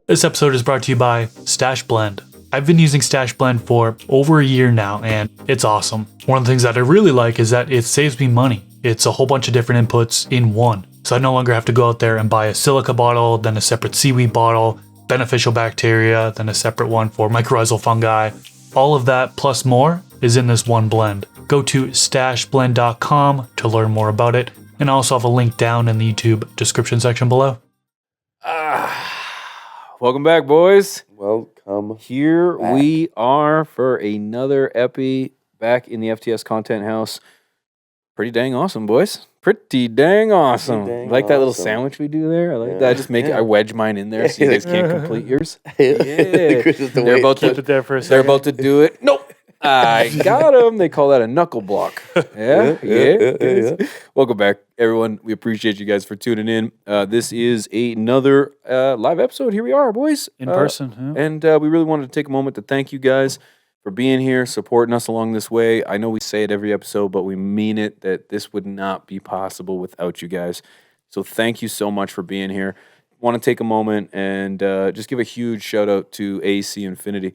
This episode is brought to you by Stash Blend. I've been using Stash Blend for over a year now, and it's awesome. One of the things that I really like is that it saves me money. It's a whole bunch of different inputs in one. So I no longer have to go out there and buy a silica bottle, then a separate seaweed bottle, beneficial bacteria, then a separate one for mycorrhizal fungi. All of that plus more is in this one blend. Go to stashblend.com to learn more about it, and I also have a link down in the YouTube description section below. Welcome back, boys. Welcome. Here back. we are for another epi back in the FTS Content House. Pretty dang awesome, boys. Pretty dang awesome. dang Like that little awesome. sandwich we do there? I like Yeah. that. I just make it, I wedge mine in there so you guys can't complete yours. Yeah. They're about Keep it there for a They're second. about to do it. Nope. I got them. They call that a knuckle block. Yeah. Welcome back, everyone. We appreciate you guys for tuning in. This is another live episode. Here we are, boys. in person. Yeah. And we really wanted to take a moment to thank you guys for being here, supporting us along this way. I know we say it every episode, but we mean it that this would not be possible without you guys. So thank you so much for being here. Want to take a moment and just give a huge shout out to AC Infinity.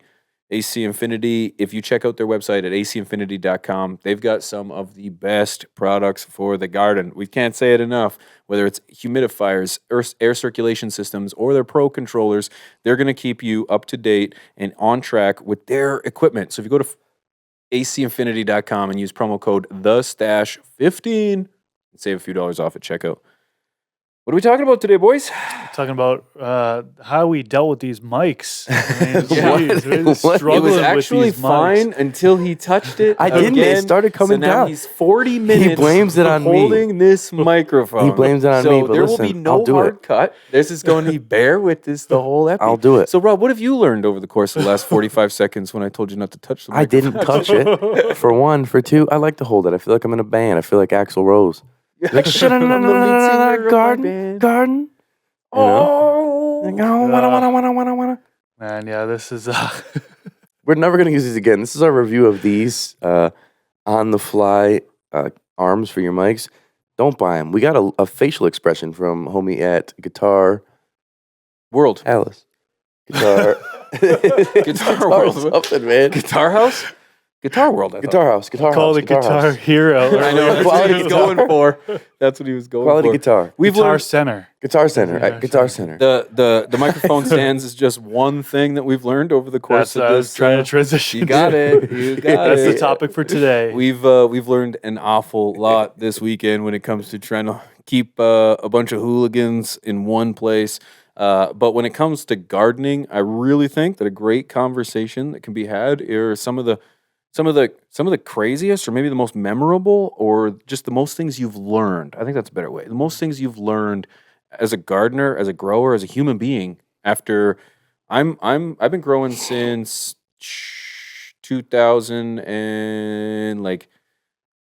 AC Infinity, if you check out their website at acinfinity.com, they've got some of the best products for the garden. We can't say it enough. Whether it's humidifiers, air circulation systems, or their pro controllers, they're going to keep you up to date and on track with their equipment. So if you go to acinfinity.com and use promo code THESTASH15 and save a few dollars off at checkout. What are we talking about today, boys? Talking about how we dealt with these mics. I mean, What? we're What? struggling It was with actually these fine until he touched it. I didn't. It again. started coming so now down. He's 40 minutes. blames it on me. holding this microphone. He blames it on so me, but there will listen, be no I'll do hard it. cut. This is going to be bear with this the whole episode. I'll do it. So, Rob, what have you learned over the course of the last 45 seconds when I told you not to touch the I microphone? didn't touch it. For one. For two, I like to hold it. I feel like I'm in a band. I feel like Axl Rose. Like, shit, I'm the lead singer of my garden. band. Garden. Oh, Like, oh, wanna. Man, yeah, this is We're never going to use these again. This is our review of these on-the-fly arms for your mics. Don't buy them. We got a facial expression from homie at Guitar World. Alice. Guitar. Guitar World. Something, man. Guitar House? Guitar World, I thought. Guitar House. Guitar called House. a guitar hero. I know. That's what Quality he was guitar. going for. That's what he was going Quality for. guitar. We've Guitar learned Center. Guitar Center. Yeah, At Guitar Center. the microphone stands is just one thing that we've learned over the course That's of I was this. trying to transition. You got it. You got That's it. the topic for today. We've learned an awful lot this weekend when it comes to trying to keep a bunch of hooligans in one place. But when it comes to gardening, I really think that a great conversation that can be had are some of the craziest, or maybe the most memorable, or just the most things you've learned. I think that's a better way. The most things you've learned as a gardener, as a grower, as a human being. After I've been growing since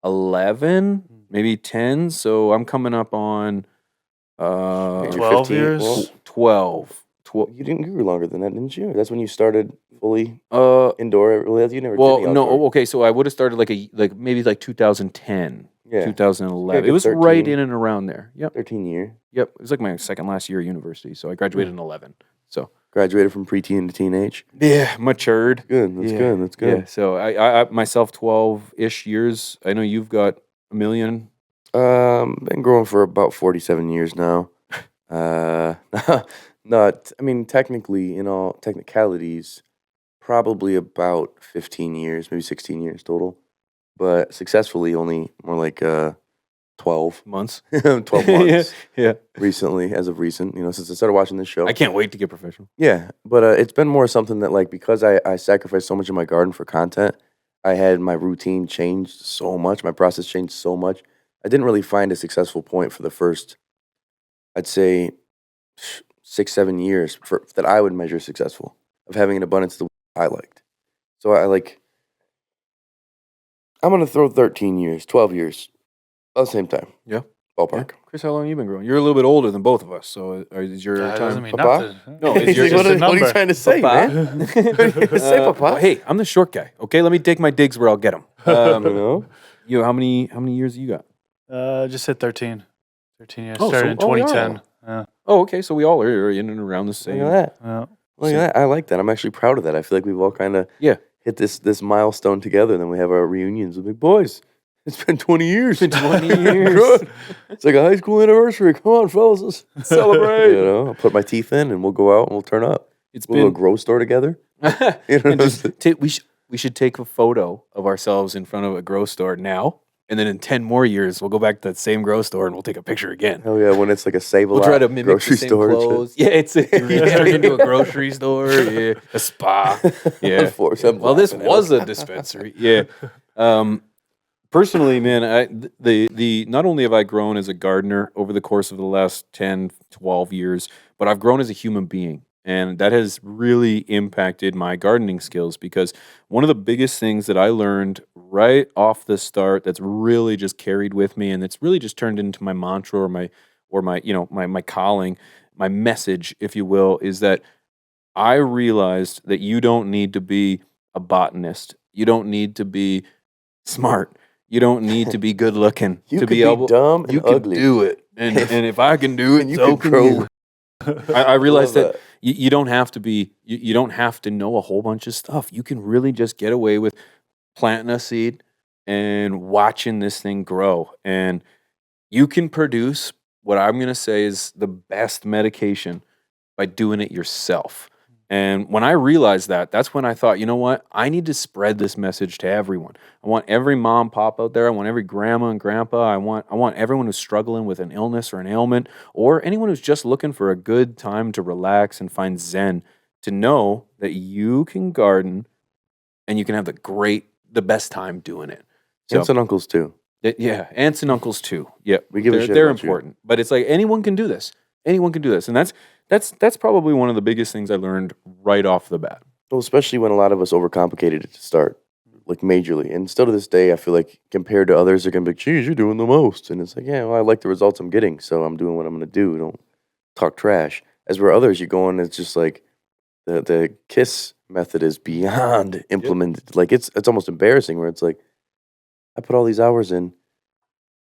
2011, maybe 10. So I'm coming up on 12 12 years? 12. You were longer than that, didn't you? That's when you started fully Uh, indoor. You never well, did any no. outdoor. Okay, so I would have started maybe 2010, Yeah. 2011. Yeah, It was 13. right in and around there. Yep. 13 year. Yep. It was like my second last year of university, so I graduated in 11. So Graduated from preteen to teenage. yeah, matured. Good. That's Yeah, good. That's good. Yeah. So I myself 12-ish years. I know you've got a million. Been growing for about 47 years now. Technically, in all technicalities, probably about 15 years, maybe 16 years total. But successfully only more like 12. Months. 12 months Yeah. recently, as of recent, since I started watching this show. I can't wait to get professional. Yeah, but it's been more something that, like, because I sacrificed so much in my garden for content, I had my routine changed so much, my process changed so much. I didn't really find a successful point for the first, I'd say, 6-7 years that I would measure successful, of having an abundance of the I liked. So I'm going to throw 13 years, 12 years, at the same time. Yeah. Ballpark. Chris, how long have you been growing? You're a little bit older than both of us, so is your That time? doesn't mean Papa? nothing. No, it's He's your- like, just what, a are you number. trying to say, Papa? man? What are you trying to say, Papa? well, hey, I'm the short guy. Okay, let me take my digs where I'll get them. You, how many years you got? Just hit 13. 13 years. Oh, Started so- in oh, we are 2010. Yeah. Oh, okay, so we all are in and around the same. Look at that. Yeah. Well, yeah, I like that. I'm actually proud of that. I feel like we've all kind of Yeah. hit this milestone together. And then we have our reunions with like, boys, it's been 20 years. It's been 20 years. It's like a high school anniversary. Come on, fellas, let's celebrate. You know, I'll put my teeth in and we'll go out and we'll turn up. We'll go to a grow store together. You know? And just we should take a photo of ourselves in front of a grow store now, and then in 10 more years we'll go back to that same grow store and we'll take a picture again. Hell yeah, when it's like a Save-A-Lot We'll try to mimic grocery the same store. clothes. Yeah, it's turn into a grocery store. Yeah, a spa. Yeah. Well, this was a dispensary. Yeah. Personally, man, the not only have I grown as a gardener over the course of the last 10, 12 years, but I've grown as a human being. And that has really impacted my gardening skills, because one of the biggest things that I learned right off the start that's really just carried with me, and it's really just turned into my mantra or my calling, my message, if you will, is that I realized that you don't need to be a botanist. You don't need to be smart. You don't need to be good looking You to could be be able. dumb and You ugly. can do it, and if I can do it, And you so can can you. grow. I realized love that you don't have to be. You don't have to know a whole bunch of stuff. You can really just get away with planting a seed and watching this thing grow, and you can produce what I'm going to say is the best medication by doing it yourself. And when I realized that, that's when I thought, you know what? I need to spread this message to everyone. I want every mom, pop out there. I want every grandma and grandpa. I want everyone who's struggling with an illness or an ailment, or anyone who's just looking for a good time to relax and find zen, to know that you can garden and you can have the best time doing it. So, Aunts and uncles too. yeah, aunts and uncles too. Yeah, We give a shit they're about you. important, but it's like anyone can do this. Anyone can do this, and that's probably one of the biggest things I learned right off the bat. Well, especially when a lot of us overcomplicated it to start, like majorly. And still to this day, I feel like compared to others, they're gonna be like, "Geez, you're doing the most." And it's like, yeah, well, I like the results I'm getting, so I'm doing what I'm gonna do. Don't talk trash. As where others, you go and it's just like the KISS method is beyond implemented. Like it's almost embarrassing. Where it's like, I put all these hours in.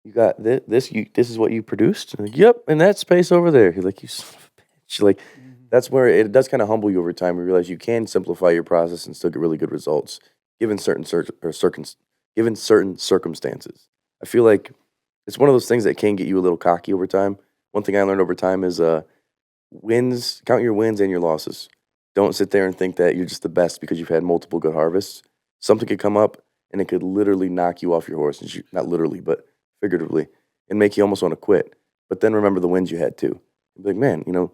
You got this. This is what you produced. And like, yep, in that space over there. You're like, you son of a bitch. Like, that's where it does kind of humble you over time. You realize you can simplify your process and still get really good results, given certain circumstances. I feel like it's one of those things that can get you a little cocky over time. One thing I learned over time is wins. Count your wins and your losses. Don't sit there and think that you're just the best because you've had multiple good harvests. Something could come up and it could literally knock you off your horse. And not literally, but figuratively, and make you almost want to quit. But then remember the wins you had too. You'd be like, man, you know,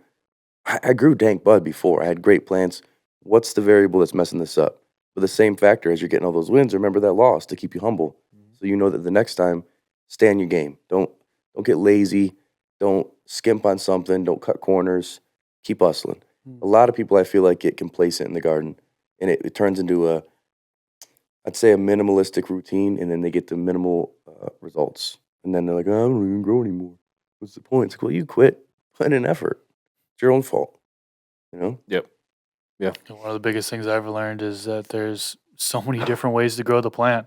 I grew dank bud before. I had great plants. What's the variable that's messing this up? But the same factor as you're getting all those wins, remember that loss to keep you humble. So you know that the next time, stay on your game. Don't get lazy. Don't skimp on something. Don't cut corners. Keep hustling. A lot of people, I feel like, get complacent in the garden, and it turns into I'd say a minimalistic routine, and then they get the minimal results. And then they're like, oh, I don't even grow anymore. What's the point? It's like, well, you quit. Put in effort. It's your own fault. You know? Yep. Yeah. One of the biggest things I've ever learned is that there's so many different ways to grow the plant.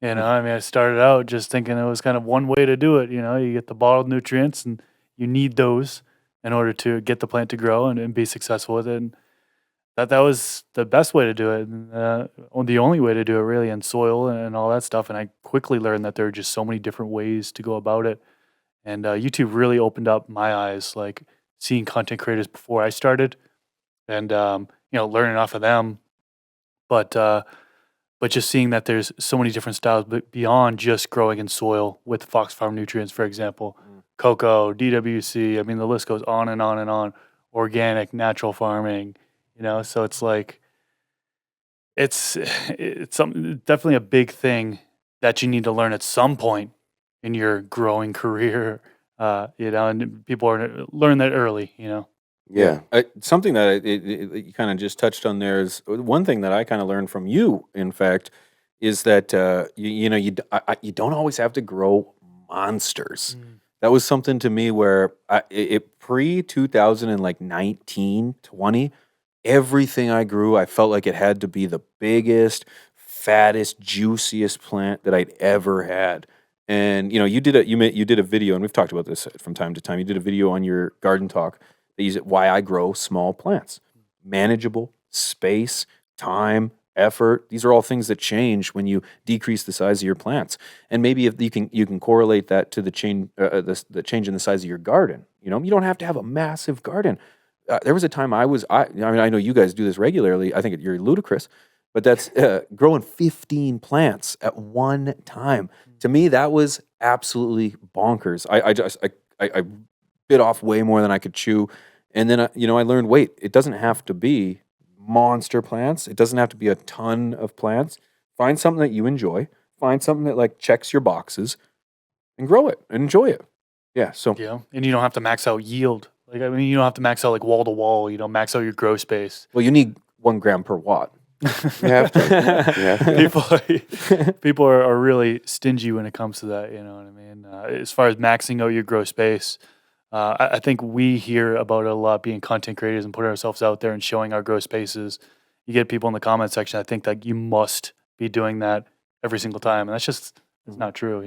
You know, I mean, I started out just thinking it was kind of one way to do it. You know, you get the bottled nutrients and you need those in order to get the plant to grow and be successful with it. And that was the best way to do it, and the only way to do it really, in soil and all that stuff. And I quickly learned that there are just so many different ways to go about it. And YouTube really opened up my eyes, like seeing content creators before I started, and learning off of them. But just seeing that there's so many different styles, but beyond just growing in soil with Fox Farm nutrients, for example, cocoa, DWC. I mean, the list goes on and on and on. Organic, natural farming. You know, so it's like it's definitely a big thing that you need to learn at some point in your growing career. And people learn that early. You know. Yeah. Something that you kind of just touched on there is one thing that I kind of learned from you, in fact, is that you don't always have to grow monsters. That was something to me where pre 2019, 20, everything I grew, I felt like it had to be the biggest, fattest, juiciest plant that I'd ever had. And you did a video, and we've talked about this from time to time. You did a video on your garden talk that why I grow small plants. manageable, space, time, effort. These are all things that change when you decrease the size of your plants. And maybe if you can correlate that to the change in the size of your garden. You don't have to have a massive garden. There was a time I know you guys do this regularly. I think you're ludicrous, but that's growing 15 plants at one time. To me, that was absolutely bonkers. I bit off way more than I could chew. And then, I learned, wait, it doesn't have to be monster plants. It doesn't have to be a ton of plants. Find something that you enjoy. Find something that like checks your boxes and grow it and enjoy it. Yeah. So, Yeah. And you don't have to max out yield. Like, I mean, you don't have to max out like wall to wall, max out your grow space. well, you need 1 gram per watt. You have to. You have to. People are really stingy when it comes to that. You know what I mean? As far as maxing out your grow space, I think we hear about it a lot being content creators and putting ourselves out there and showing our grow spaces. You get people in the comment section that think that you must be doing that every single time. And it's not true,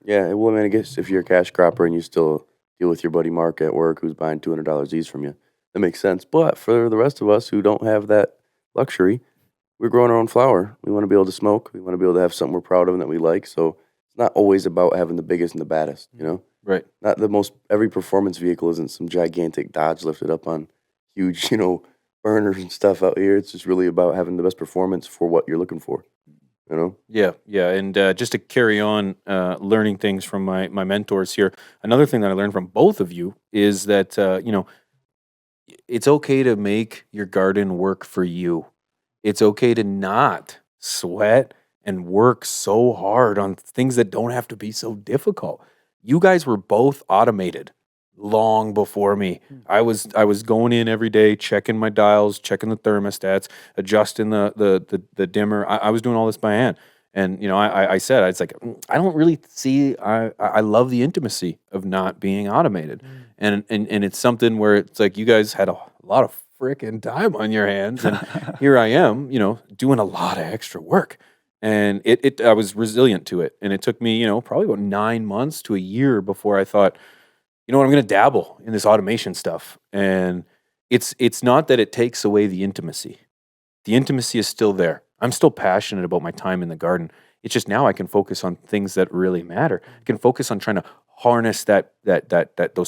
Yeah, well, I mean, I guess if you're a cash cropper and you still deal with your buddy Mark at work who's buying $200 each from you, that makes sense. But for the rest of us who don't have that luxury, we're growing our own flower. We want to be able to smoke. We want to be able to have something we're proud of and that we like. So it's not always about having the biggest and the baddest, Right. Not the most, every performance vehicle isn't some gigantic Dodge lifted up on huge, burners and stuff out here. It's just really about having the best performance for what you're looking for, Yeah. And just to carry on learning things from my mentors here, another thing that I learned from both of you is that, it's okay to make your garden work for you. It's okay to not sweat and work so hard on things that don't have to be so difficult. You guys were both automated long before me. I was going in every day, checking my dials, checking the thermostats, adjusting the dimmer. I was doing all this by hand. And I said, it's like, I don't really see. I love the intimacy of not being automated, and it's something where it's like you guys had a lot of freaking time on your hands, and here I am, doing a lot of extra work. And I was resilient to it. And it took me, probably about 9 months to a year before I thought, I'm going to dabble in this automation stuff. And it's not that it takes away the intimacy. The intimacy is still there. I'm still passionate about my time in the garden. It's just now I can focus on things that really matter. I can focus on trying to harness those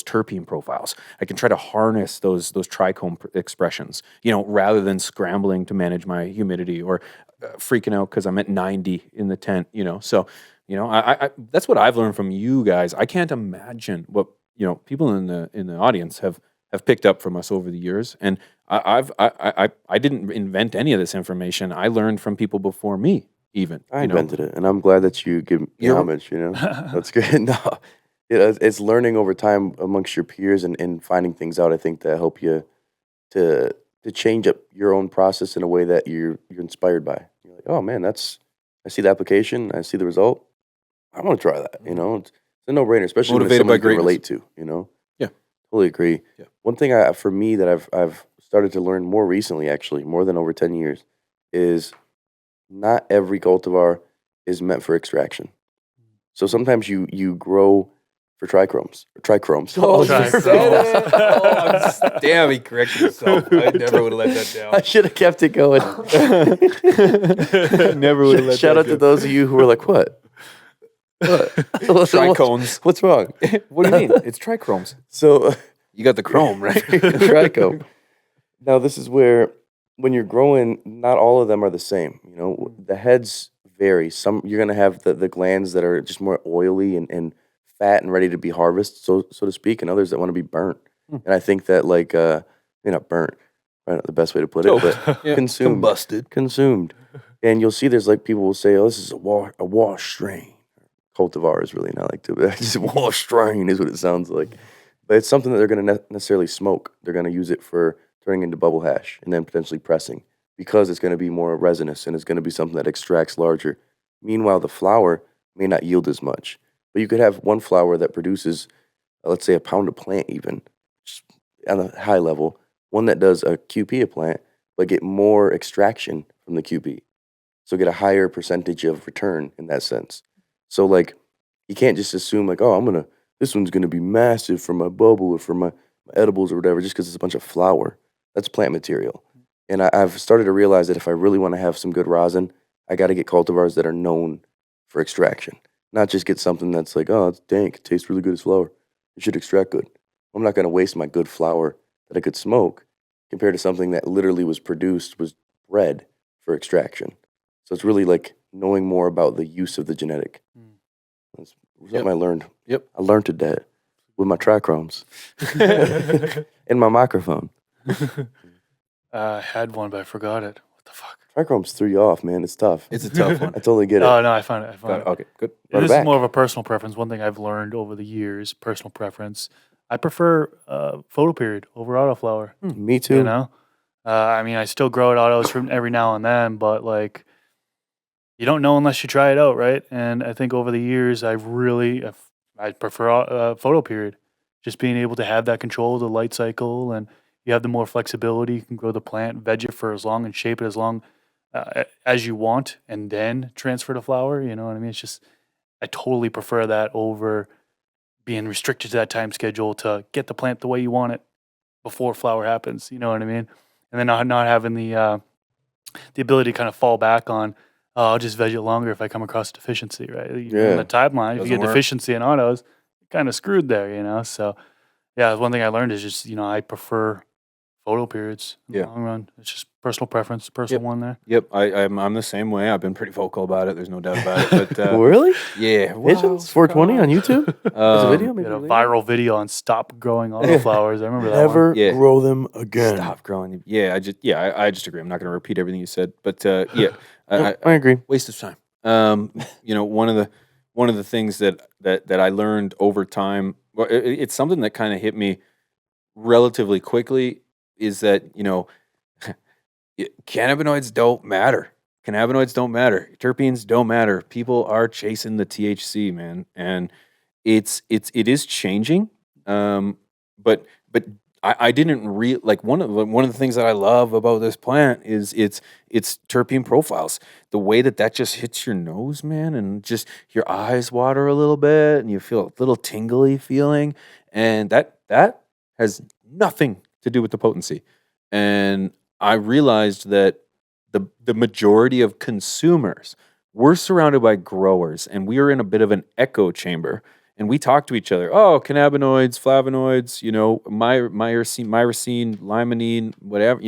terpene profiles. I can try to harness those trichome expressions, rather than scrambling to manage my humidity or freaking out because I'm at 90 in the tent, So, I that's what I've learned from you guys. I can't imagine what people in the audience have picked up from us over the years, and I didn't invent any of this information. I learned from people before me. Even I invented it, and I'm glad that you give me homage. That's good. No, it's learning over time amongst your peers and finding things out. I think that help you to change up your own process in a way that you're inspired by. You're like, oh man, I see the application, I see the result. I want to try that. It's a no-brainer, especially when it's Motivated by someone you can greatness. relate to. Yeah. Totally agree. Yeah. One thing for me that I've started to learn more recently, actually, more than over 10 years, is not every cultivar is meant for extraction. So sometimes you grow for trichromes. Damn, he corrected himself. I never would have let that down. I should have kept it going. Never would have let Shout that out to those of you who were like, what? Trichomes. What's wrong? What do you mean? It's trichromes. So You got the chrome, right? trichome. Now this is where when you're growing, not all of them are the same. The heads vary. Some you're gonna have the glands that are just more oily and fat and ready to be harvested, so to speak, and others that want to be burnt. And I think that not burnt, right? Not the best way to put it, but Yeah. consumed. Consumed. And you'll see there's people will say, oh, this is a wash strain. Cultivar is really not like but just wash strain is what it sounds like. But it's something that they're going to necessarily smoke. They're going to use it for turning into bubble hash and then potentially pressing because it's going to be more resinous and it's going to be something that extracts larger. Meanwhile, the flower may not yield as much. But you could have one flower that produces, let's say, a pound of plant even, just on a high level. One that does a QP of plant, but get more extraction from the QP. So get a higher percentage of return in that sense. So you can't just assume this one's gonna be massive for my bubble or for my edibles or whatever just because it's a bunch of flower. That's plant material. And I've started to realize that if I really want to have some good rosin, I got to get cultivars that are known for extraction, not just get something that's like, oh, it's dank, it tastes really good as flower. It should extract good. I'm not going to waste my good flower that I could smoke compared to something that literally was bred for extraction. So it's really like knowing more about the use of the genetic. That's something I learned. Yep. I learned it that with my trichromes and my microphone. I had one, but I forgot it. What the fuck? Trichromes threw you off, man. It's tough. It's a tough one. I totally get it. Oh, no, I found it. Okay, good. Brought it This is back. more of a personal preference. One thing I've learned over the years, personal preference, I prefer photo period over autoflower. Me too. You know, I mean, I still grow it autos from every now and then, but like, you don't know unless you try it out, right? And I think over the years, I prefer photo period, just being able to have that control of the light cycle, and you have the more flexibility. You can grow the plant, veg it for as long, and shape it as long as you want, and then transfer to flower. You know what I mean? It's just I totally prefer that over being restricted to that time schedule to get the plant the way you want it before flower happens. You know what I mean? And then not having the ability to kind of fall back on, oh, I'll just veg it longer if I come across a deficiency, right? In Yeah. the timeline, if you Doesn't get work. deficiency in autos, you're kind of screwed there, you know? So, yeah, one thing I learned is just, I prefer photo periods in Yeah. the long run. It's just personal preference, personal one there. Yep, I'm the same way. I've been pretty vocal about it. There's no doubt about it. But Really? yeah, Pigeons? 420 on YouTube? There's a video? We Maybe had a later? viral video on stop growing autoflowers. I remember that one. Never Yeah. grow them again. Stop growing. Yeah, I just agree. I'm not going to repeat everything you said, but yeah, Nope, I agree. waste of time. One of the things that I learned over time, well, it's something that kind of hit me relatively quickly, is that cannabinoids don't matter. Cannabinoids don't matter. Terpenes don't matter. People are chasing the THC, man, and it is changing. But I didn't like one of the things that I love about this plant is its terpene profiles. The way that just hits your nose, man, and just your eyes water a little bit, and you feel a little tingly feeling, and that has nothing to do with the potency. And I realized that the majority of consumers, we're surrounded by growers, and we are in a bit of an echo chamber. And we talk to each other. Oh, cannabinoids, flavonoids, myrcene, limonene, whatever.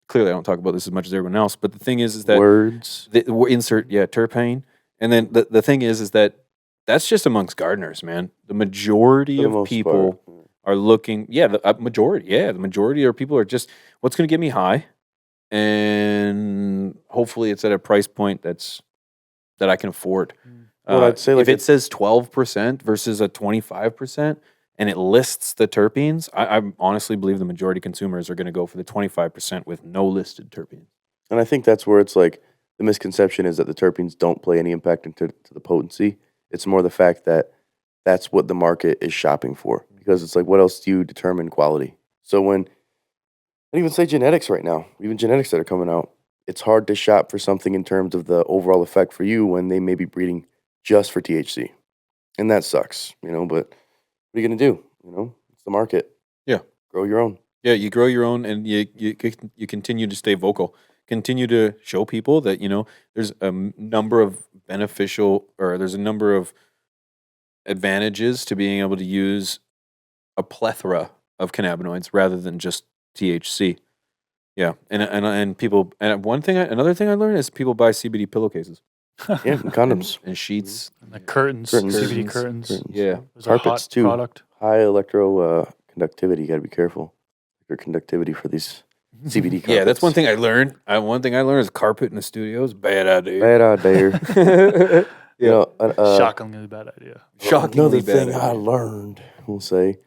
Clearly I don't talk about this as much as everyone else. But the thing is that Words. terpene. And then the thing is that that's just amongst gardeners, man. The majority For the of most people part. are looking. Yeah, the majority of people are just, what's going to get me high, and hopefully it's at a price point that I can afford. Well, I'd say, like, if it says 12% versus a 25%, and it lists the terpenes, I honestly believe the majority of consumers are going to go for the 25% with no listed terpenes. And I think that's where it's like the misconception is that the terpenes don't play any impact into the potency. It's more the fact that that's what the market is shopping for, because it's like, what else do you determine quality? So when I even say genetics right now, even genetics that are coming out, it's hard to shop for something in terms of the overall effect for you when they may be breeding just for THC. And that sucks, but what are you going to do? It's the market. Yeah. Grow your own. Yeah, you grow your own, and you continue to stay vocal. Continue to show people that, there's a number of there's a number of advantages to being able to use a plethora of cannabinoids rather than just THC. Yeah, and people, and another thing I learned is people buy CBD pillowcases. Yeah, and condoms. And sheets. And the curtains, Curtains. CBD curtains. Yeah. Those are Carpets, hot too. product. High electro conductivity. You got to be careful. Your conductivity for these CBD carpets. Yeah, that's one thing I learned. One thing I learned is carpet in the studio is bad idea. Bad idea. Yeah. Shockingly bad idea. Shockingly Another bad thing I idea. learned, we'll say,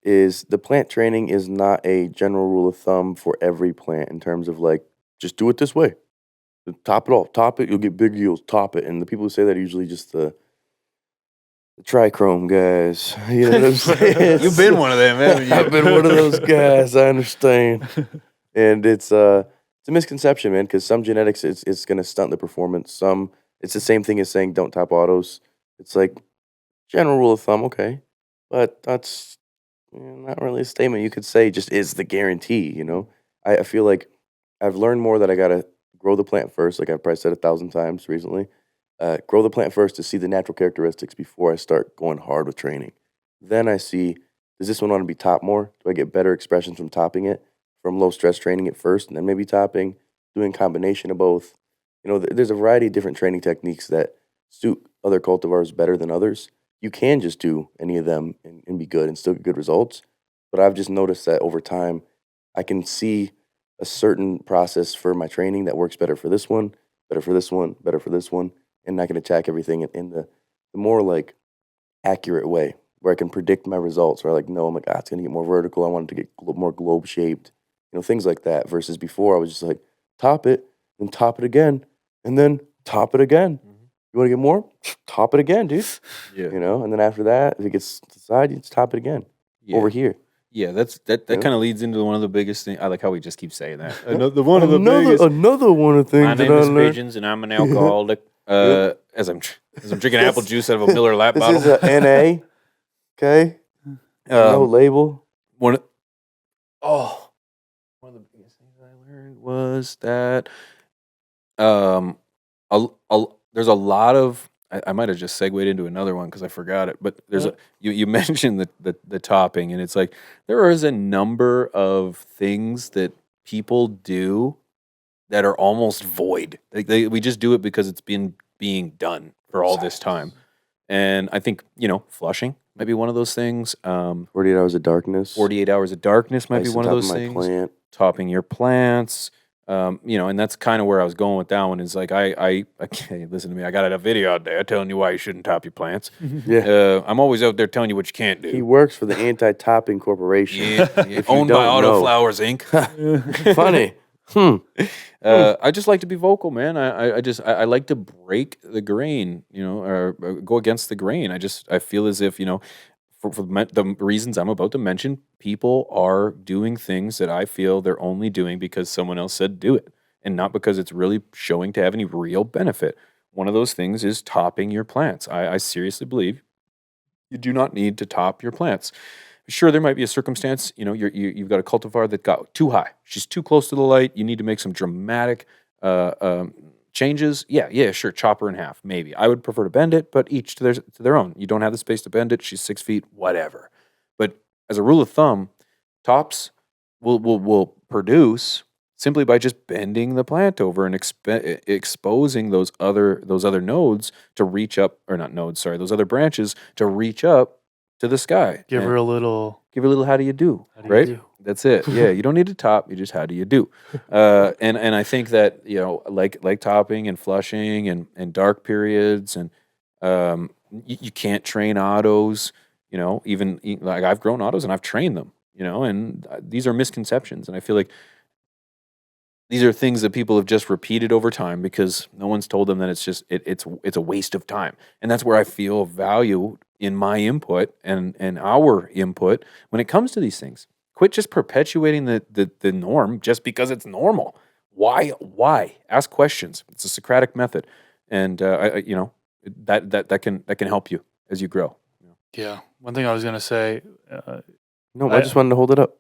is the plant training is not a general rule of thumb for every plant in terms of like, just do it this way. Top it all. Top it, you'll get big yields. Top it. And the people who say that are usually just the trichrome guys. You know what I'm saying? You've been one of them, haven't you? I've been one of those guys. I understand. And it's a misconception, man, because some genetics, it's going to stunt the performance. It's the same thing as saying don't top autos. It's like general rule of thumb, okay. But that's not really a statement you could say just is the guarantee, I feel like I've learned more that I gotta grow the plant first, like I've probably said 1,000 times recently. Grow the plant first to see the natural characteristics before I start going hard with training. Then I see, does this one want to be top more? Do I get better expressions from topping it, from low stress training it first, and then maybe topping, doing combination of both? There's a variety of different training techniques that suit other cultivars better than others. You can just do any of them and be good and still get good results. But I've just noticed that over time, I can see a certain process for my training that works better for this one, better for this one, better for this one, and I can attack everything in the more like accurate way where I can predict my results. Where like, no, I'm like, it's gonna get more vertical. I want it to get more globe shaped, things like that. Versus before, I was just like, top it, then top it again, and then top it again. You want to get more? Top it again, dude. Yeah. And then after that, if it gets to the side, you just top it again over here. Yeah, that Yeah. kind of leads into one of the biggest things. I like how we just keep saying that. Another one of the biggest. Another one of the things My that name I is learned. Pigeons, and I'm an alcoholic. As I'm drinking apple juice out of a Miller Lite This bottle. is a NA. Okay. No label. One of the biggest things I learned was that there's a lot of I might have just segued into another one because I forgot it, but there's you mentioned the topping, and it's like there is a number of things that people do that are almost void. Like we just do it because it's been being done for all this time. And I think, flushing might be one of those things. 48 hours of darkness. 48 hours of darkness might be Ice one on of top those my things. plant. Topping your plants. And that's kind of where I was going with that one. Is like I can't listen to me. I got a video out there telling you why you shouldn't top your plants. Yeah. I'm always out there telling you what you can't do. He works for the Anti-Topping Corporation. Yeah, owned by Autoflowers Inc. Funny. I just like to be vocal, man. I like to break the grain, or go against the grain. I feel as if, for the reasons I'm about to mention, people are doing things that I feel they're only doing because someone else said do it, and not because it's really showing to have any real benefit. One of those things is topping your plants. I seriously believe you do not need to top your plants. Sure, there might be a circumstance, you've got a cultivar that got too high. She's too close to the light. You need to make some dramatic changes. Yeah, sure, chop her in half, maybe. I would prefer to bend it, but each to their own. You don't have the space to bend it. She's 6 feet, whatever. But as a rule of thumb, tops will produce simply by just bending the plant over and exposing those other nodes to reach up, or not nodes, sorry, those other branches to reach up to the sky. Give her a little. How do you do? How do you right? do? That's it. Yeah, you don't need to top. You just how do you do? And I think that like topping and flushing and dark periods and you can't train autos. Even like I've grown autos and I've trained them. And these are misconceptions. And I feel like these are things that people have just repeated over time because no one's told them that it's a waste of time. And that's where I feel value in my input and our input when it comes to these things. Quit just perpetuating the norm just because it's normal. Why? Ask questions. It's a Socratic method, and that can help you as you grow. Yeah. One thing I was gonna say. No, I just wanted to hold it up.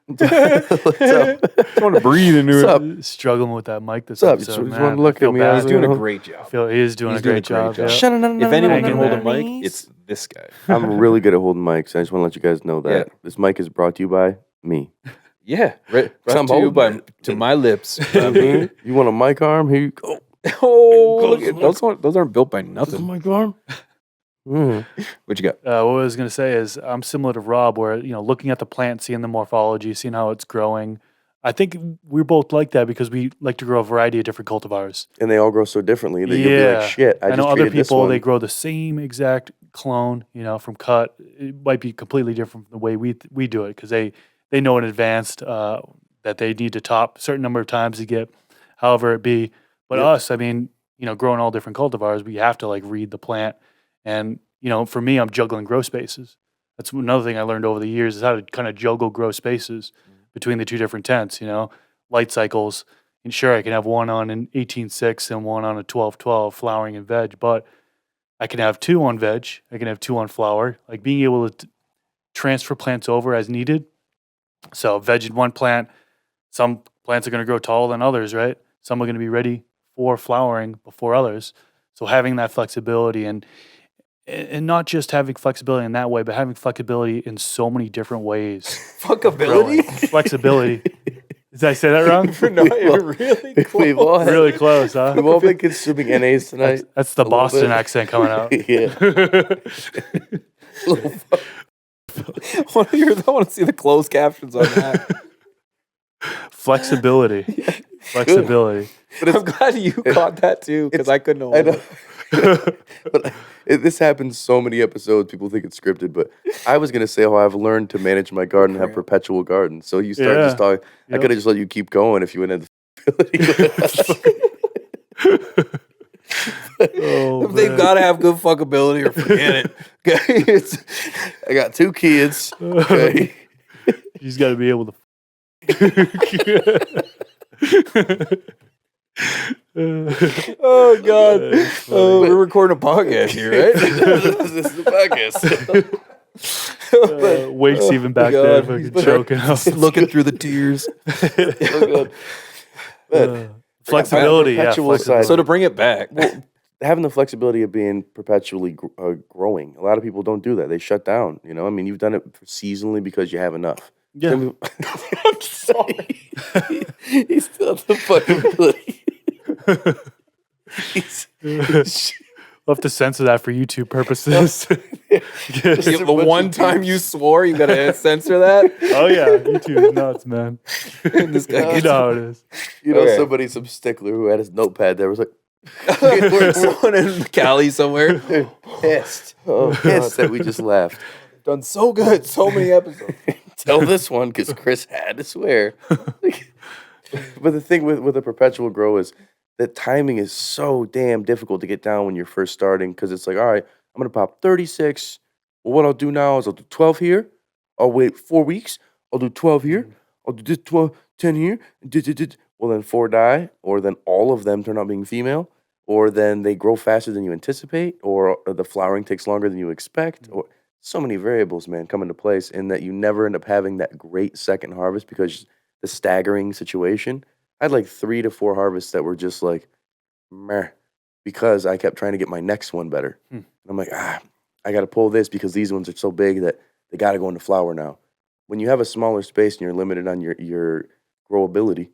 What's up? I want to breathe into it. Struggling with that mic this What's up? episode, Just man. wanted to look I feel at me. bad. I was He's doing a gonna- great I job. feel he is doing He's a great job. Yeah. If anyone can hold a mic, it's this guy. I'm really good at holding mics. I just want to let you guys know that Yeah. this mic is brought to you by me. Yeah, right. I'm Brought to you holding to my lips. You want a mic arm? Here you go. Oh, look at those aren't built by This is nothing. mic arm. Mm. What you got? What I was going to say is I'm similar to Rob, where looking at the plant, seeing the morphology, seeing how it's growing. I think we're both like that because we like to grow a variety of different cultivars. And they all grow so differently that you'll be like, shit, I know just other treated this people one. they grow the same exact clone, from cut. It might be completely different from the way we do it because they know in advance that they need to top a certain number of times to get however it be. But Yep. us, I mean, growing all different cultivars, we have to read the plant. And, for me, I'm juggling grow spaces. That's another thing I learned over the years is how to kind of juggle grow spaces between the two different tents, light cycles. And sure, I can have one on an 18.6 and one on a 12.12 flowering and veg, but I can have two on veg. I can have two on flower. Like being able to transfer plants over as needed. So veg in one plant, some plants are going to grow taller than others, right? Some are going to be ready for flowering before others. So having that flexibility and not just having flexibility in that way, but having flexibility in so many different ways. Fuckability? Flexibility. Did I say that wrong? No, you're really close. We've all had- Really close, huh? We've all been consuming NAs tonight. That's the a little Boston bit. accent coming out. Yeah. I want to see the closed captions on that. Flexibility. Flexibility. I'm glad you caught that too, because I couldn't I hold know. it. But this happens so many episodes. People think it's scripted, but I was gonna say how I've learned to manage my garden and have perpetual gardens. So you start just talking. I Yep. could have just let you keep going if you went into the Oh, They've man. got to have good fuckability or forget it. Okay, I got 2 kids. Okay. He's got to be able to. Oh God, That's funny. we're recording a podcast here, right? This is the podcast. Wake's even back God, there fucking he's choking up. Looking through the tears. Flexibility, yeah. perpetual Flexibility. side. So to bring it back, Well, having the flexibility of being perpetually growing. A lot of people don't do that. They shut down. You know, I mean, you've done it seasonally because you have enough. Yeah. Some people- I'm sorry. He's still the flexibility. We'll have to censor that for YouTube purposes. the one time you swore, you gotta censor that. Oh yeah, YouTube is nuts, man. This guy You gets know how it is. You know, Okay. somebody, some stickler who had his notepad there was like, someone in Cali somewhere. pissed. Oh, pissed that we just laughed. Done so good, so many episodes. Tell this one because Chris had to swear. But the thing with a perpetual grow is that timing is so damn difficult to get down when you're first starting because it's like, all right, I'm going to pop 36. Well, what I'll do now is I'll do 12 here. I'll wait 4 weeks. I'll do 12 here. I'll do this 12, 10 here. Well, then 4 die, or then all of them turn out being female, or then they grow faster than you anticipate, or the flowering takes longer than you expect, or so many variables, man, come into place, and that you never end up having that great second harvest because the staggering situation. I had like 3 to 4 harvests that were just like, meh, because I kept trying to get my next one better. And I'm like, I got to pull this because these ones are so big that they got to go into flower now. When you have a smaller space and you're limited on your growability,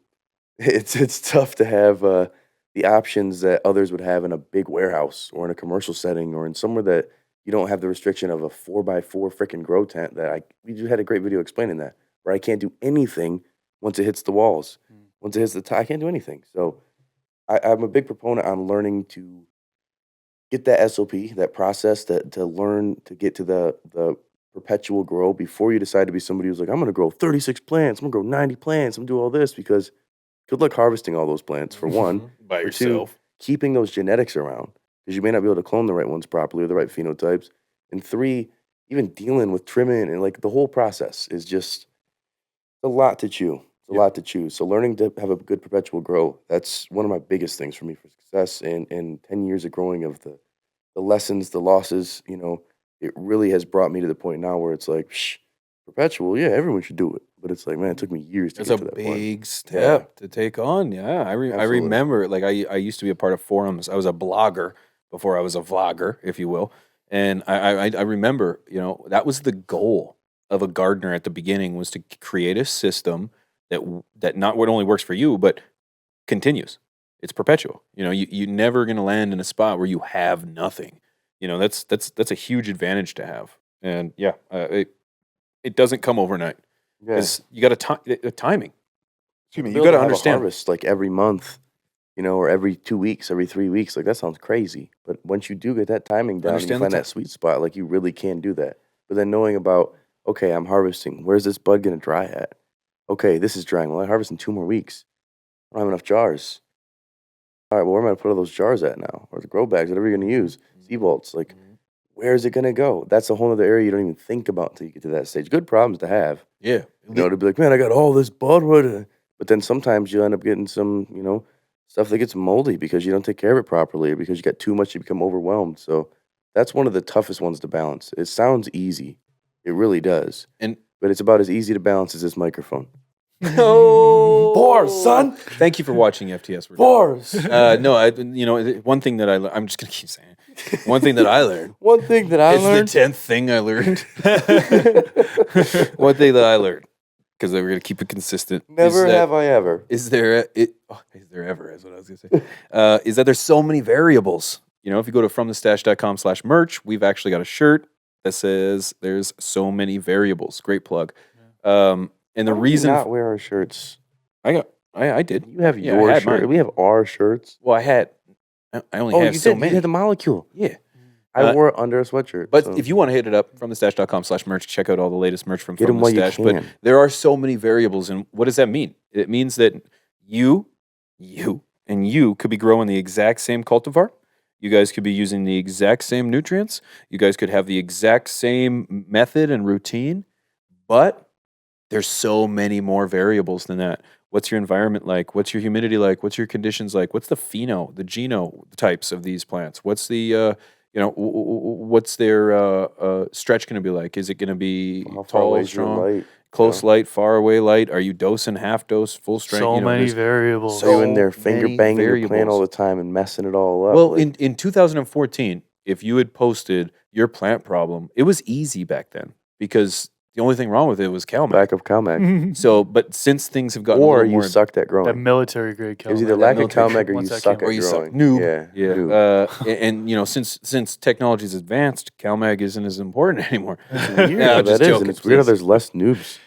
it's tough to have the options that others would have in a big warehouse or in a commercial setting or in somewhere that you don't have the restriction of a 4x4 freaking grow tent we just had a great video explaining that, where I can't do anything once it hits the walls. Once it hits the top, I can't do anything. So I'm a big proponent on learning to get that SOP, that process, to learn to get to the perpetual grow before you decide to be somebody who's like, I'm going to grow 36 plants, I'm going to grow 90 plants, I'm going to do all this, because good luck harvesting all those plants, for one. By For two, yourself. keeping those genetics around, because you may not be able to clone the right ones properly or the right phenotypes. And 3, even dealing with trimming and like the whole process is just a lot to chew. It's a lot to chew. So learning to have a good perpetual grow, that's one of my biggest things for me for success. And 10 years of growing, of the lessons, the losses, you know, it really has brought me to the point now where it's like, perpetual, yeah, everyone should do it. But it's like, man, it took me years to It's get a to that point. big step to take on. Yeah, I Absolutely. remember. Like I used to be a part of forums. I was a blogger before I was a vlogger, if you will. And I remember, you know, that was the goal of a gardener at the beginning, was to create a system that not what only works for you, but continues. It's perpetual. You know, you're never going to land in a spot where you have nothing. You know, that's a huge advantage to have. And yeah, it doesn't come overnight. Yeah. Because you got timing. Excuse me, To be you able got to have a understand. harvest like every month, you know, or every 2 weeks, every 3 weeks. Like that sounds crazy. But once you do get that timing down and you Understand the find that sweet spot, like you really can do that. But then knowing about, okay, I'm harvesting. Where's this bud going to dry at? Okay, this is drying. Well, I harvest in 2 more weeks. I don't have enough jars. All right, well, where am I going to put all those jars at now? Or the grow bags, whatever you're going to use. Sea vaults. Like, where is it going to go? That's a whole other area you don't even think about until you get to that stage. Good problems to have. Yeah. You know, to be like, man, I got all this bud. But then sometimes you end up getting some, you know, stuff that gets moldy because you don't take care of it properly, or because you got too much, you become overwhelmed. So that's one of the toughest ones to balance. It sounds easy. It really does. And But it's about as easy to balance as this microphone. Oh, Bars, son. Thank you for watching FTS. We're Bars. no, one thing that I'm just gonna keep saying. One thing that I learned. One thing that I It's learned. the 10th thing I learned. One thing that I learned, because we're gonna keep it consistent. Never have I ever. Is there ever? Is what I was gonna say. Is that there's so many variables. If you go to fromthestash.com/merch, we've actually got a shirt that says "There's so many variables." Great plug. And the How do we reason not wear our shirts. I did. You have Yeah, I your had shirt. mine. We have our shirts. Well, I only Oh, have you so did. many. You had the molecule. Yeah. I wore it under a sweatshirt. But so if you want to hit it up, fromthestash.com/merch, check out all the latest merch from Get 'em the while you Stash. But can. there are so many variables, and what does that mean? It means that you could be growing the exact same cultivar. You guys could be using the exact same nutrients. You guys could have the exact same method and routine, but there's so many more variables than that. What's your environment like? What's your humidity like? What's your conditions like? What's the genotypes of these plants? What's the what's their stretch going to be like? Is it going to be How far tall, away is your strong, light? close light, far away light? Are you dosing half dose, full strength? So many there's variables. so Are you in there finger many banging your plant variables. all the time and messing it all up? Well, like, in 2014, if you had posted your plant problem, it was easy back then because the only thing wrong with it was CalMag. lack of CalMag. So, but since things have gotten a Or little you more sucked at that growing. military grade It was Calvin. either lack of military- CalMag or once you that suck came- at or you suck. growing. Noob. Yeah. noob. And since technology's advanced, CalMag isn't as important anymore. Weird Yeah, how I'm just that is, joking, and it's weird how please. there's less noobs.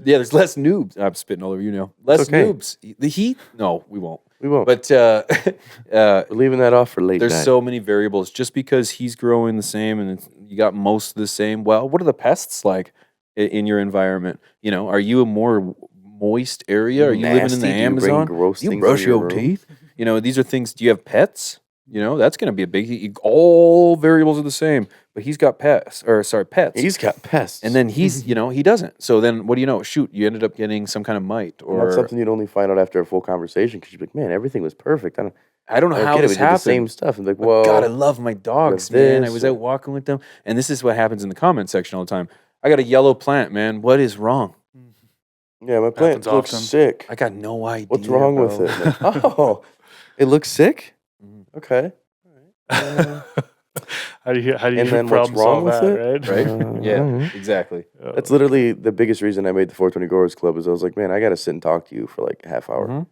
There's less noobs. I'm spitting all over you now. Less okay. noobs. The heat? No, we won't. We won't. But We're leaving that off for late there's night. so many variables. Just because he's growing the same and you got most of the same. Well, what are the pests like in your environment? Are you a more moist area? Are you living in the Nasty? Do you bring Amazon? gross Do you things brush in your your room? teeth? These are things. Do you have pets? That's going to be a big. All variables are the same, but he's got pets. He's got pests. And then he's, he doesn't. So then what do you know? Shoot, you ended up getting some kind of mite And that's or something you'd only find out after a full conversation because you're like, man, everything was perfect. I don't know I don't how get it. this We did the same happened. stuff. And like, But well, God, I love my dogs, man. I this was or- out walking with them. And this is what happens in the comment section all the time. I got a yellow plant, man. What is wrong? yeah, my plant Happens looks often. sick. I got no idea. What's wrong with bro. it? Like, oh, it looks sick. Mhm. Okay. How do you And then what's problem wrong solve with that, it? right? Right? Yeah, alright. exactly. That's literally the biggest reason I made the 420 Growers Club. Is I was like, man, I got to sit and talk to you for like a half hour. Mhm.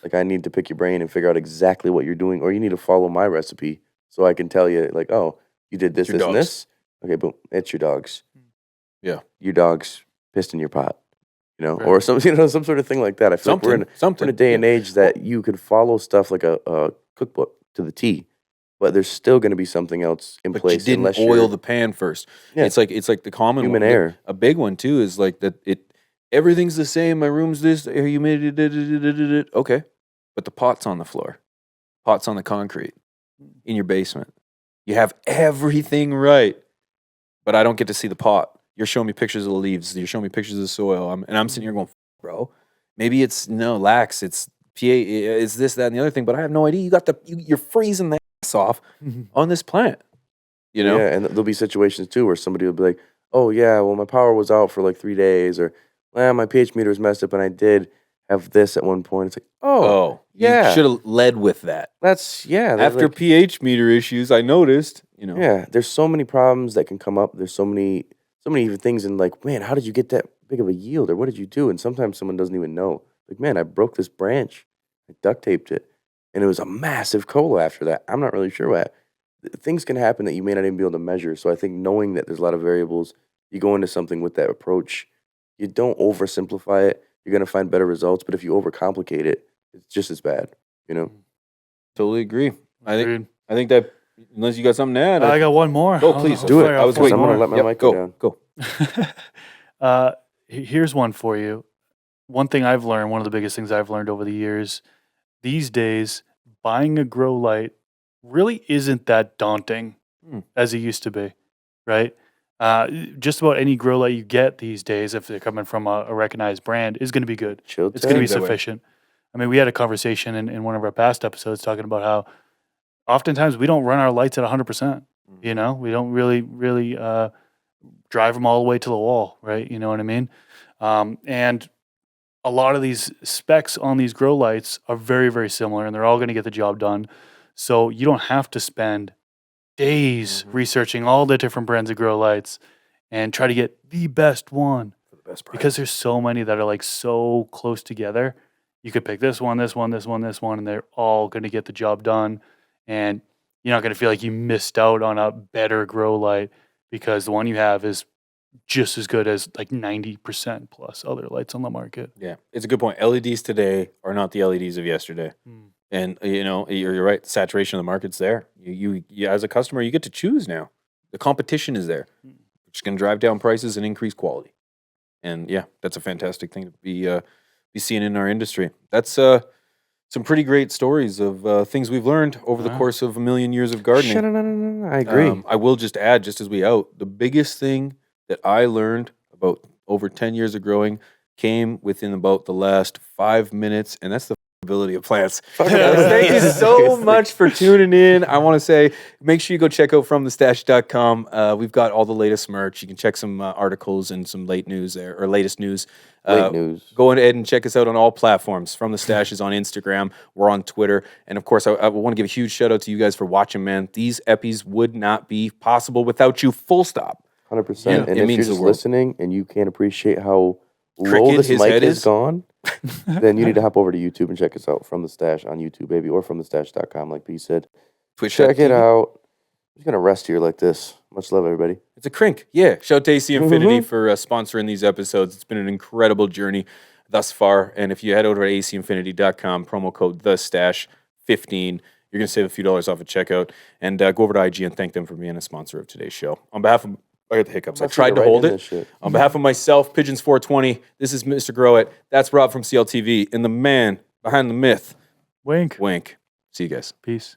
Like, I need to pick your brain and figure out exactly what you're doing, or you need to follow my recipe so I can tell you, like, oh, you did this, Your this, and dogs. this. Okay, boom, it's your dogs. Yeah. Your dogs pissed in your pot, Right. or some, some sort of thing like that. I feel like we're in Something. a day and age that you could follow stuff like a cookbook to the T, but there's still going to be something else in But you place didn't unless oil you're the pan first. Yeah. It's like the common human one. error. A big one too is like that. Everything's the same. My room's this. Air humidity. Okay, but the pot's on the floor. Pot's on the concrete in your basement. You have everything right, but I don't get to see the pot. You're showing me pictures of the leaves. You're showing me pictures of the soil. And I'm sitting here going, bro, maybe it's lax. It's PA. It's this, that, and the other thing. But I have no idea. You're freezing the ass off on this plant. Yeah, and there'll be situations too where somebody will be like, "Oh yeah, well my power was out for like 3 days," or "Well, my pH meter was messed up, and I did have this at one point." It's like, "Oh, yeah. You should have led with that. that's that's After like, pH meter issues, I noticed. yeah." There's so many problems that can come up. There's so many even things, and like, man, how did you get that big of a yield, or what did you do? And sometimes someone doesn't even know. Like, man, I broke this branch, I duct taped it, and it was a massive cola after that. I'm not really sure what. Things can happen that you may not even be able to measure. So I think knowing that there's a lot of variables, you go into something with that approach. You don't oversimplify it. You're gonna find better results. But if you overcomplicate it, it's just as bad. Totally agree. Agreed. I think that unless you got something to add, I got one more. Go, please. I'll Do it. fire I off was one waiting. I'm gonna more. let my mic go down. Go. Here's one for you. One thing I've learned, one of the biggest things I've learned over the years, these days, buying a grow light really isn't that daunting as it used to be, right? Just about any grow light you get these days, if they're coming from a recognized brand, is going to be good. Chill. It's going to be that way. sufficient. I mean, we had a conversation in one of our past episodes talking about how oftentimes we don't run our lights at 100%. You know, we don't really drive them all the way to the wall, right? You know what I mean? And a lot of these specs on these grow lights are very, very similar, and they're all going to get the job done. So you don't have to spend days researching all the different brands of grow lights and try to get the best one. For the best price. Because there's so many that are like so close together. You could pick this one, this one, this one, this one, and they're all going to get the job done. And you're not going to feel like you missed out on a better grow light because the one you have is just as good as like 90% plus other lights on the market. Yeah, it's a good point. LEDs today are not the LEDs of yesterday. And, you know, you're right. The saturation of the market's there. You as a customer, you get to choose now. The competition is there, which is going to drive down prices and increase quality. And yeah, that's a fantastic thing to be seeing in our industry. That's some pretty great stories of things we've learned over the course of a million years of gardening. I agree. I will just add, just as we out, the biggest thing that I learned about over 10 years of growing came within about the last 5 minutes, and that's the ability of plants. Thank you so much for tuning in. I want to say, make sure you go check out FromTheStash.com. We've got all the latest merch. You can check some articles and some late news there, or latest news. Late news. Go ahead and check us out on all platforms. From the Stash is on Instagram. We're on Twitter. And of course, I want to give a huge shout out to you guys for watching, man. These epis would not be possible without you, full stop. 100%. Yeah, and it if means you're the just world. listening and you can't appreciate how Cricket, low this his mic head has is. gone, then you need to hop over to YouTube and check us out from the Stash on YouTube, baby, or from thestash.com, like B said. Twitch. Check it out. I'm just gonna rest here like this. Much love, everybody. It's a crink. Yeah. Shout out to AC Infinity for sponsoring these episodes. It's been an incredible journey thus far. And if you head over to acinfinity.com, promo code TheStash15, you're going to save a few dollars off at checkout. And go over to IG and thank them for being a sponsor of today's show. On behalf of, I got the hiccups. I tried to hold it. On behalf of myself, Pigeons 420, this is Mr. Grow It. That's Rob from CLtv. And the man behind the myth, Wink. Wink. See you guys. Peace.